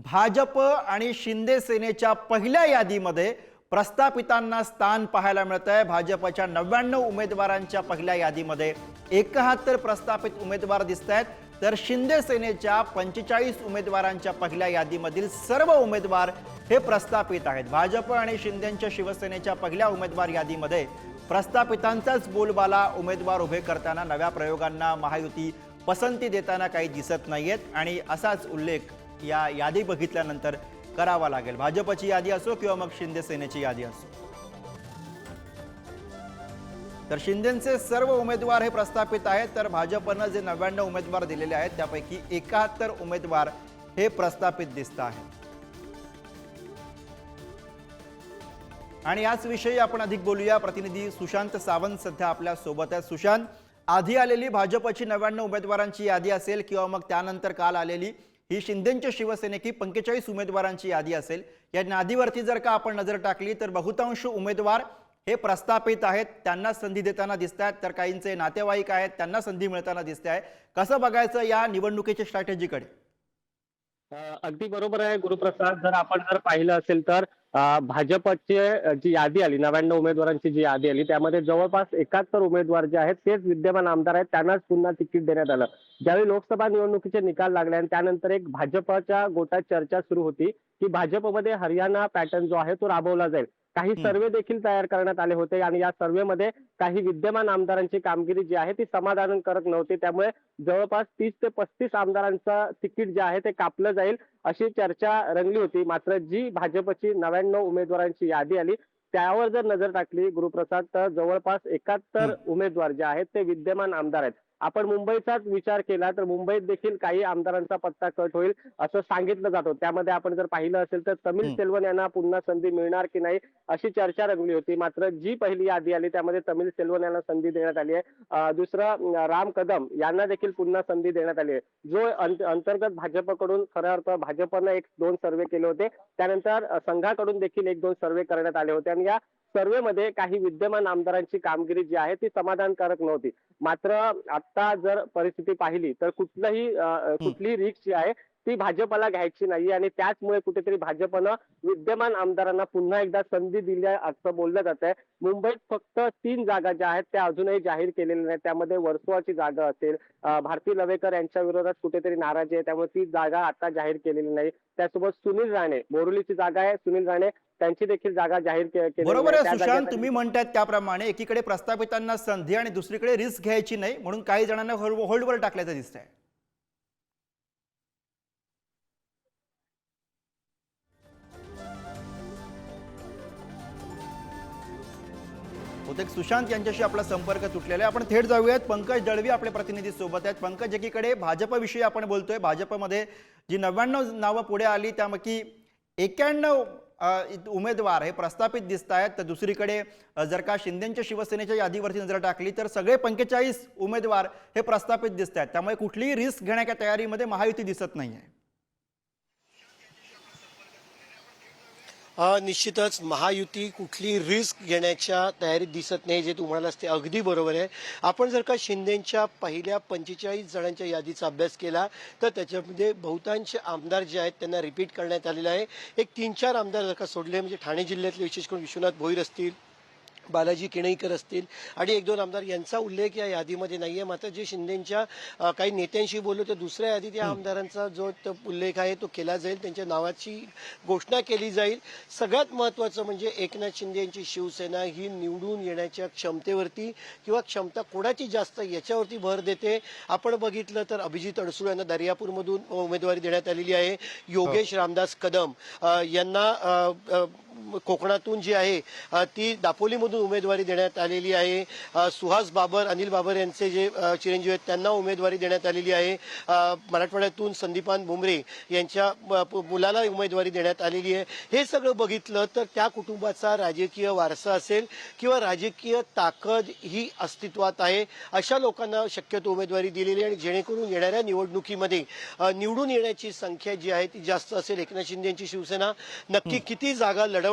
भाजप आणि शिंदे सेनेच्या पहिल्या यादीमध्ये प्रस्थापितांना स्थान पाहायला मिळत आहे। भाजपच्या 99 उमेदवारांच्या पहिल्या यादीमध्ये 71 प्रस्थापित उमेदवार दिसत आहेत, तर शिंदे सेनेच्या 45 उमेदवारांच्या पहिल्या यादीमधील सर्व उमेदवार हे प्रस्थापित आहेत। भाजप आणि शिंदेच्या शिवसेनेच्या पहिल्या उमेदवार यादीमध्ये प्रस्थापितांचाच बोलबाला उमेदवार उभे करताना नव्या प्रयोगांना महायुती पसंती देताना काही दिसत नाहीयेत आणि असाच उल्लेख या यादी बघितल्यानंतर करावा लागेल। भाजपची यादी असो किंवा मग शिंदे सेनेची यादी असो, तर शिंदेचे सर्व उमेदवार हे प्रस्थापित आहेत, तर भाजपने जे 99 उमेदवार दिलेले आहेत त्यापैकी 71 उमेदवार हे प्रस्थापित दिसत आहेत। आणि याच विषयी आपण अधिक बोलूया। प्रतिनिधी सुशांत सावंत सध्या आपल्या सोबत आहेत। सुशांत, आधी आलेली भाजपची 99 उमेदवारांची यादी असेल किंवा मग त्यानंतर काल आलेली ही शिंदेच्या शिवसेनेची 45 उमेदवारांची यादी असेल, या यादीवरती जर का आपण नजर टाकली तर बहुतांश उमेदवार हे प्रस्थापित आहेत, त्यांना संधी देताना दिसत आहेत, तर काहींचे नातेवाईक आहेत त्यांना संधी मिळताना दिसते आहे। कसं बघायचं या निवडणुकीच्या स्ट्रॅटेजीकडे? अगदी बरोबर आहे गुरुप्रसाद। जर पाहिलं असेल तर भाजपची जी यादी आली, 99 उमेदवारांची जी यादी आली, त्यामध्ये जवळपास 71 उमेदवार जे आहेत तेच विद्यमान आमदार आहेत, त्यांनाच पुन्हा तिकीट देण्यात आलं। ज्यावेळी लोकसभा निवडणुकीचे निकाल लागले आणि त्यानंतर एक भाजपच्या गोटात चर्चा सुरू होती की भाजपमध्ये हरियाणा पॅटर्न जो आहे तो राबवला जाईल। काही सर्वे देखील तयार करण्यात आले होते आणि या सर्वेमध्ये काही विद्यमान आमदारांची कामगिरी जी आहे ती समाधानकारक नव्हती, त्यामुळे जवळपास 30 ते 35 आमदारांचं तिकीट जे आहे ते कापलं जाईल अशी चर्चा रंगली होती। मात्र जी भाजपची 99 उमेदवारांची यादी आली त्यावर जर नजर टाकली गुरुप्रसाद, तर जवळपास 71 उमेदवार जे आहेत ते विद्यमान आमदार आहेत। आपण मुंबईचाच विचार केला तर मुंबईत देखील काही आमदारांचा पत्ता कट होईल असं सांगितलं जातं। त्यामध्ये आपण जर पाहिलं असेल तर तमिल सेल्वन यांना पुन्हा संधी मिळणार की नाही अशी चर्चा रंगली होती। मात्र जी पहिली यादी आली त्यामध्ये तमिल सेल्वन यांना संधी देण्यात आली आहे। दुसरं राम कदम यांना देखील पुन्हा संधी देण्यात आली आहे, जो अंतर्गत भाजपकडून खऱ्या अर्थ भाजपनं 1-2 सर्वे केले होते, त्यानंतर संघाकडून देखील 1-2 सर्वे करण्यात आले होते आणि या सर्वेमध्ये काही विद्यमान आमदारांची कामगिरी जी आहे ती समाधानकारक नव्हती। मात्र आता जर परिस्थिती पाहिली तर कुठलीही रिस्क जी आहे ती भाजपला घ्यायची नाही आणि त्याचमुळे कुठेतरी भाजपनं विद्यमान आमदारांना पुन्हा एकदा संधी दिली असं बोललं जात आहे। मुंबईत फक्त 3 जागा ज्या आहेत त्या अजूनही जाहीर केलेल्या नाहीत, त्यामध्ये वर्सोवाची जागा असेल, भारती लवेकर यांच्या विरोधात कुठेतरी नाराजी आहे त्यामुळे ती जागा आता जाहीर केलेली नाही। त्यासोबत सुनील राणे, बोरिवलीची जागा आहे, सुनील राणे त्यांची देखील जागा जाहीर केलेली बरोबर नाही। आहे सुशांत, तुम्ही म्हणतायत त्याप्रमाणे एकीकडे प्रस्थापितांना संधी आणि दुसरीकडे रिस्क घ्यायची नाही म्हणून काही जणांना होल्डवर टाकल्याचं दिसतंय। बहुतेक सुशांत यांच्याशी आपला संपर्क तुटलेला आहे। आपण थेट जाऊयात, पंकज दळवी आपले प्रतिनिधी सोबत आहेत। पंकज, एकीकडे भाजपविषयी आपण बोलतोय, भाजपमध्ये जी 99 नावं पुढे आली त्यापैकी 91 उमेदवार हे प्रस्थापित दिसत आहेत, तर दुसरीकडे जर का शिंदेच्या शिवसेनेच्या यादीवरती नजर टाकली तर सगळे 45 उमेदवार हे प्रस्थापित दिसत आहेत, त्यामुळे कुठलीही रिस्क घेण्याच्या तयारीमध्ये महायुती दिसत नाहीये। निश्चितच महायुती कुठली रिस्क घेण्याच्या तयारीत दिसत नाही, जे तुम्हाला ते अगदी बरोबर आहे। आपण जर का शिंदेच्या पहिल्या 45 जणांच्या यादीचा अभ्यास केला तर त्याच्यामध्ये बहुतांश आमदार जे आहेत त्यांना रिपीट करण्यात आलेलं आहे। एक 3-4 आमदार जर का सोडले म्हणजे ठाणे जिल्ह्यातले विशेष करून विश्वनाथ भोईर असतील, बालाजी किणईकर असतील आणि 1-2 आमदार यांचा उल्लेख या यादीमध्ये नाहीये। मात्र जे शिंदेच्या काही नेत्यांशी बोललो तर दुसऱ्या यादीत या आमदारांचा जो उल्लेख आहे तो केला जाईल, त्यांच्या नावाची घोषणा केली जाईल। सगळ्यात महत्त्वाचं म्हणजे एकनाथ शिंदे यांची शिवसेना ही निवडून येण्याच्या क्षमतेवरती किंवा क्षमता कोणाची जास्त याच्यावरती भर देते। आपण बघितलं तर अभिजित अडसूळ यांना दर्यापूरमधून उमेदवारी देण्यात आलेली आहे। योगेश रामदास कदम यांना कोकणातून जी आहे ती दापोलीमधून उमेदवारी देण्यात आलेली आहे। सुहास बाबर, अनिल बाबर यांचे जे चिरंजीव आहेत त्यांना उमेदवारी देण्यात आलेली आहे। मराठवाड्यातून संदीपान भुमरे यांच्या मुलाला उमेदवारी देण्यात आलेली आहे। हे सगळं बघितलं तर त्या कुटुंबाचा राजकीय वारसा असेल किंवा राजकीय ताकद ही अस्तित्वात आहे, अशा लोकांना शक्यतो उमेदवारी दिलेली आहे आणि जेणेकरून येणाऱ्या निवडणुकीमध्ये निवडून येण्याची संख्या जी आहे ती जास्त असेल। एकनाथ शिंदे यांची शिवसेना नक्की किती जागा लढवणार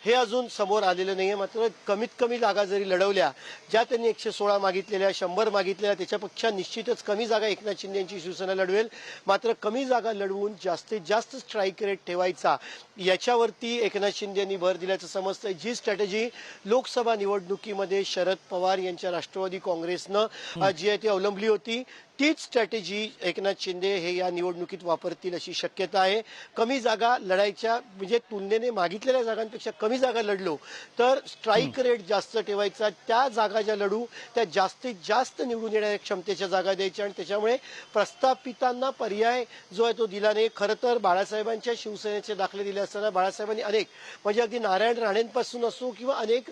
हे अजून समोर आलेलं नाहीये, मात्र कमीत कमीत कमी जागा जरी लढवल्या, ज्या त्यांनी 116 मागितलेल्या, 100 मागितलेल्या, त्याच्यापेक्षा निश्चितच कमी जागा एकनाथ शिंदे यांची शिवसेना लढवेल. मात्र कमी जागा लढवून जास्तीत जास्त स्ट्राईक रेट ठेवायचा, याच्यावरती एकनाथ शिंदे यांनी भर दिल्याचं समजतंय. जी स्ट्रॅटेजी लोकसभा निवडणुकीमध्ये शरद पवार यांच्या राष्ट्रवादी काँग्रेसनं जी आहे ती अवलंबली होती, तीच स्ट्रॅटेजी एकनाथ शिंदे हे या निवडणुकीत वापरतील अशी शक्यता आहे. कमी जागा लढायच्या, म्हणजे तुलनेने मागितलेल्या जागांपेक्षा कमी जागा लढलो तर स्ट्राईक रेट जास्त ठेवायचा, त्या जागा ज्या लढू त्या जास्तीत जास्त निवडून येणाऱ्या क्षमतेच्या जागा द्यायच्या, आणि त्याच्यामुळे प्रस्थापितांना पर्याय जो आहे तो दिला नाही. खरं तर बाळासाहेबांच्या शिवसेनेचे दाखले दिले असताना बाळासाहेबांनी अनेक, म्हणजे अगदी नारायण राणेंपासून असो किंवा अनेक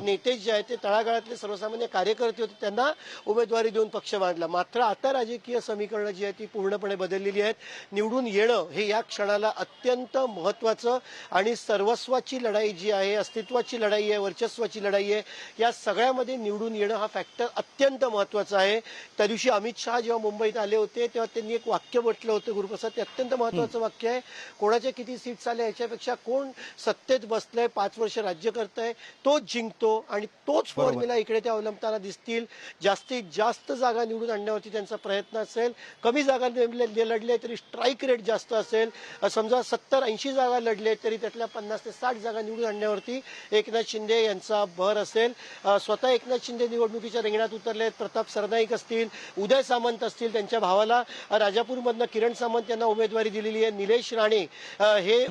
नेते जे आहेत ते तळागाळातले सर्वसामान्य कार्यकर्ते होते, त्यांना उमेदवारी देऊन पक्ष मांडला. मात्र आता राजकीय समीकरणं जी आहेत ती पूर्णपणे बदललेली आहेत. निवडून येणं हे या क्षणाला अत्यंत महत्त्वाचं आणि सर्वस्वाची लढाई जी आहे, अस्तित्वाची लढाई आहे, वर्चस्वाची लढाई आहे, या सगळ्यामध्ये निवडून येणं हा फॅक्टर अत्यंत महत्त्वाचा आहे. त्या दिवशी अमित शहा जेव्हा मुंबईत आले होते तेव्हा त्यांनी एक वाक्य म्हटलं होतं गुरुप्रसाद, ते अत्यंत महत्त्वाचं वाक्य आहे. कोणाच्या किती सीट्स आल्या याच्यापेक्षा कोण सत्तेत बसलंय, 5 वर्ष राज्य करतंय, तोच जिंकतो, आणि तोच फॉर्म्युला इकडे ते अवलंबताना दिसतील. जास्तीत जास्त जागा निवडून आणण्यावरती त्यांचा प्रयत्न असेल. कमी जागा लढले तरी स्ट्राईक रेट जास्त असेल. समजा 70-80 जागा लढले तरी त्यातल्या 50 ते 60 जागा निवडून आणण्यावरती एकनाथ शिंदे यांचा भर असेल. स्वतः एकनाथ शिंदे निवडणुकीच्या रिंगणात उतरले. प्रताप सरनाईक असतील, उदय सामंत असतील, त्यांच्या भावाला राजापूरमधनं किरण सामंत यांना उमेदवारी दिलेली आहे. निलेश राणे हे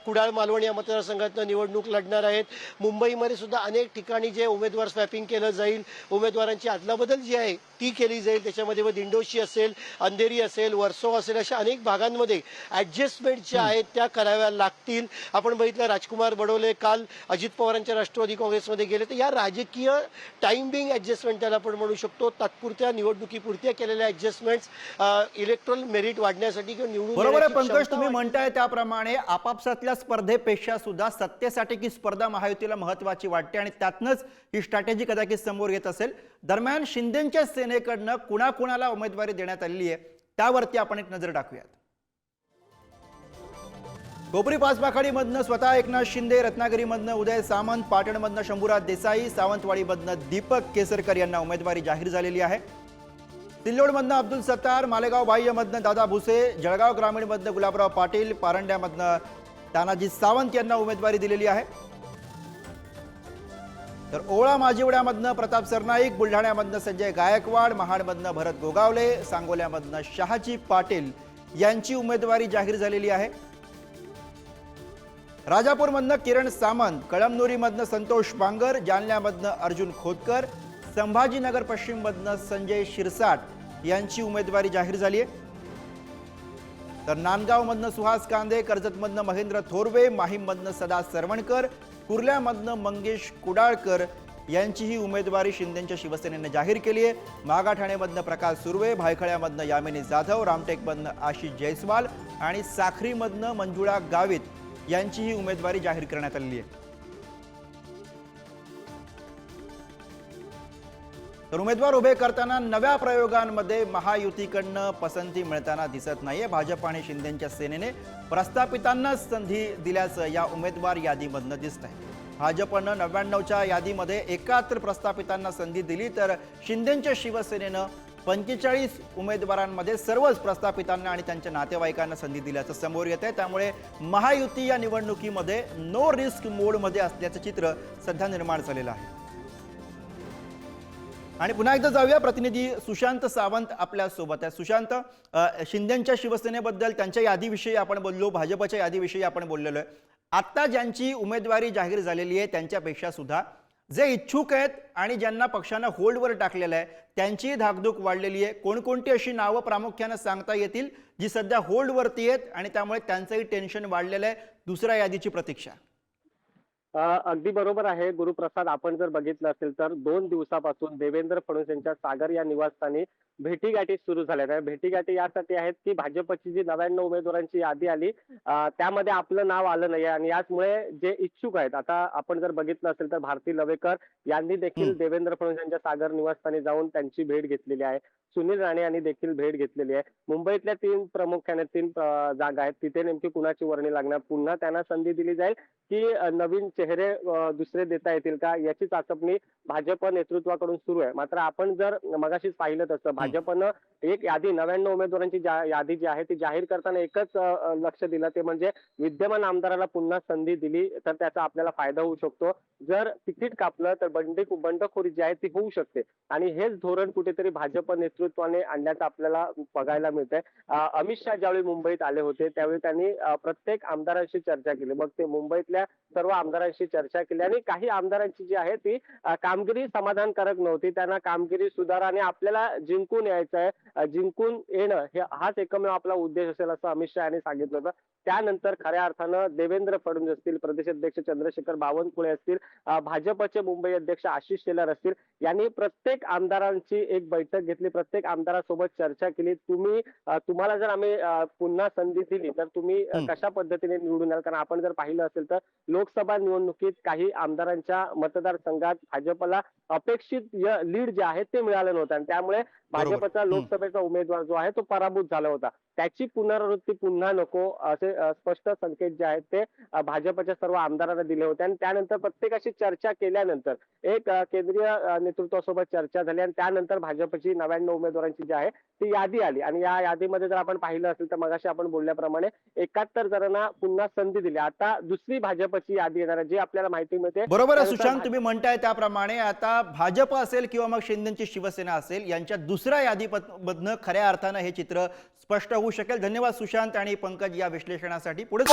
कुडाळ मालवण या मतदारसंघातनं निवडणूक लढणार आहेत. मुंबईमध्ये सुद्धा अनेक ठिकाणी जे उमेदवार स्वॅपिंग केलं जाईल, उमेदवारांची अदलाबदल जी आहे ती केली जाईल. त्याच्यामध्ये दिंडोशी असेल, अंधेरी असेल, वर्सो असेल, अशा अनेक भागांमध्ये ऍडजस्टमेंट ज्या आहेत त्या कराव्या लागतील. आपण बघितलं राजकुमार बडोले काल अजित पवारांच्या राष्ट्रवादी काँग्रेसमध्ये गेले. तर या राजकीय टाइम बिंग ऍडजस्टमेंट त्याला आपण म्हणू शकतो, तात्पुरत्या निवडणुकीपुरत्या केलेल्या ऍडजस्टमेंट्स इलेक्ट्रल मेरिट वाढण्यासाठी किंवा निवडून बरोबर आहे येण्याची पंकज, क्षमता तुम्ही म्हणताय त्याप्रमाणे आपापसातल्या स्पर्धेपेक्षा सुद्धा सत्तेसाठी की स्पर्धा महायुतीला महत्वाची वाटते, आणि त्यातनंच ही स्ट्रॅटेजी कदाचित समोर येत असेल. दरम्यान शिंदेच्या सेनेकडनं कुणाकुणाला उमेदवारी देण्यात आलेली आहे त्यावरती आपण एक नजर टाकूयात. कोपरी पाचपाखाडीमधनं स्वतः एकनाथ शिंदे, रत्नागिरीमधनं उदय सामंत, पाटणमधनं शंभूराज देसाई, सावंतवाडीमधनं दीपक केसरकर यांना उमेदवारी जाहीर झालेली आहे. सिल्लोडमधनं अब्दुल सत्तार, मालेगाव बाह्यमधनं दादा भुसे, जळगाव ग्रामीणमधनं गुलाबराव पाटील, पारंड्यामधनं तानाजी सावंत यांना उमेदवारी दिलेली आहे. तर ओळा माजिवड्यामधनं प्रताप सरनाईक, बुलढाण्यामधनं संजय गायकवाड, महाडमधनं भरत गोगावले, सांगोल्यामधनं शहाजी पाटील यांची उमेदवारी जाहीर झालेली आहे. राजापूरमधनं किरण सामंत, कळमनुरीमधनं संतोष बांगर, जालन्यामधनं अर्जुन खोतकर, संभाजीनगर पश्चिममधनं संजय शिरसाट यांची उमेदवारी जाहीर झाली आहे. तर नांदगावमधनं सुहास कांदे, कर्जतमधनं महेंद्र थोरवे, माहीममधनं सदा सरवणकर, कुर्ल्यामधनं मंगेश कुडाळकर यांचीही उमेदवारी शिंदेच्या शिवसेनेने जाहीर केली आहे. मागाठाणेमधनं प्रकाश सुर्वे, भायखळ्यामधनं यामिनी जाधव, रामटेकमधनं आशिष जयस्वाल आणि साखरीमधनं मंजुळा गावित यांचीही उमेदवारी जाहीर करण्यात आलेली आहे. तर उमेदवार उभे करताना नव्या प्रयोगांमध्ये महायुतीकडनं पसंती मिळताना दिसत नाहीये. भाजप आणि शिंदेच्या सेनेने प्रस्थापितांना संधी दिल्याचं या उमेदवार यादीमधनं दिसत आहे. भाजपनं 99च्या यादीमध्ये 71 प्रस्थापितांना संधी दिली, तर शिंदेच्या शिवसेनेनं 45 उमेदवारांमध्ये सर्वच प्रस्थापितांना आणि त्यांच्या नातेवाईकांना संधी दिल्याचं समोर येत आहे. त्यामुळे महायुती या निवडणुकीमध्ये नो रिस्क मोडमध्ये असल्याचं चित्र सध्या निर्माण झालेलं आहे. आणि पुन्हा एकदा जाऊया, प्रतिनिधी सुशांत सावंत आपल्या सोबत आहे. सुशांत, शिंदेच्या शिवसेनेबद्दल त्यांच्या यादीविषयी आपण बोललो, भाजपच्या यादीविषयी आपण बोललेलो आहे. आता ज्यांची उमेदवारी जाहीर झालेली आहे त्यांच्यापेक्षा सुद्धा जे इच्छुक आहेत आणि ज्यांना पक्षानं होल्डवर टाकलेलं आहे त्यांची धाकधूक वाढलेली आहे. कोणकोणती अशी नावं प्रामुख्यानं सांगता येतील जी सध्या होल्डवरती आहेत आणि त्यामुळे त्यांचंही टेन्शन वाढलेलं आहे, दुसऱ्या यादीची प्रतीक्षा? अगदी बरोबर आहे गुरुप्रसाद. आपण जर बघितलं असेल तर 2 दिवसापासून देवेंद्र फडणवीस यांच्या सागर या निवासस्थानी भेटीगाठी सुरू झाल्या त्या भेटीगाठी यासाठी आहेत की भाजपची जी 99 उमेदवारांची यादी आली त्यामध्ये आपलं नाव आलं नाही आणि याचमुळे जे इच्छुक आहेत, आता आपण जर बघितलं असेल तर भारती लवेकर यांनी हं. देखील देवेंद्र फडणवीस यांच्या सागर निवासस्थानी जाऊन त्यांची भेट घेतलेली आहे. सुनील राणे यांनी देखील भेट घेतलेली आहे. मुंबईतल्या प्रामुख्याने 3 जागा आहेत. तिथे नेमकी कुणाची वर्णी लागणार, पुन्हा त्यांना संधी दिली जाईल की नवीन चेहरे दुसरे देता येतील का, याची चाचपणी भाजप नेतृत्वाकडून सुरू आहे. मात्र आपण जर मगाशीच पाहिलं तसं भाजपनं एक यादी 99 उमेदवारांची यादी जी आहे ती जाहीर करताना एकच लक्ष दिलं, ते म्हणजे विद्यमान आमदाराला पुन्हा संधी दिली तर त्याचा आपल्याला फायदा होऊ शकतो. जर तिकीट कापलं तर बंडखोरी जी आहे ती होऊ शकते आणि हेच धोरण कुठेतरी भाजप नेतृत्वाने आणण्याचं आपल्याला बघायला मिळतंय. अमित शहा ज्यावेळी मुंबईत आले होते त्यावेळी त्यांनी प्रत्येक आमदारांशी चर्चा केली. मग ते मुंबईतल्या सर्व आमदारांशी चर्चा केली आणि काही आमदारांची जी आहे ती कामगिरी समाधानकारक नव्हती. त्यांना कामगिरी सुधारा आणि आपल्याला जिंकून यायचं आहे, जिंकून येणं हाच एकमेव आपला उद्देश असेल असं अमित शहा यांनी सांगितलं होतं. त्यानंतर खऱ्या अर्थानं देवेंद्र फडणवीस असतील, प्रदेश अध्यक्ष चंद्रशेखर बावनकुळे असतील, भाजपचे मुंबई अध्यक्ष आशिष शेलार असतील, यांनी प्रत्येक आमदारांची एक बैठक घेतली, प्रत्येक आमदारासोबत चर्चा केली. तुम्हाला जर आम्ही पुन्हा संधी दिली तर तुम्ही कशा पद्धतीने निवडून याल, कारण आपण जर पाहिलं असेल तर लोकसभा निवडणुकीत काही आमदारांच्या मतदारसंघात भाजपला अपेक्षित लीड जे आहे ते मिळालं नव्हतं आणि त्यामुळे भाजपचा लोकसभेचा उमेदवार जो आहे तो पराभूत झाला होता. त्याची पुनरावृत्ती पुन्हा नको असे स्पष्ट संकेत जे आहेत ते भाजपच्या सर्व आमदारांना दिले होते आणि त्यानंतर प्रत्येकाशी चर्चा केल्यानंतर एक केंद्रीय नेतृत्वासोबत चर्चा झाली आणि त्यानंतर भाजपची 99 उमेदवारांची जी आहे ती यादी आली आणि या यादीमध्ये जर आपण पाहिलं असेल तर मगाशी आपण बोलल्याप्रमाणे 71 जणांना पुन्हा संधी दिली. आता दुसरी भाजपची यादी येणार आहे जी आपल्याला माहिती मिळते. बरोबर आहे सुशांत, तुम्ही म्हणताय त्याप्रमाणे आता भाजप असेल किंवा मग शिंदेची शिवसेना असेल यांच्या दुसऱ्या यादीमधनं खऱ्या अर्थानं हे चित्र स्पष्ट होऊ शकेल. धन्यवाद सुशांत आणि पंकज या विश्लेषणासाठी. पुढे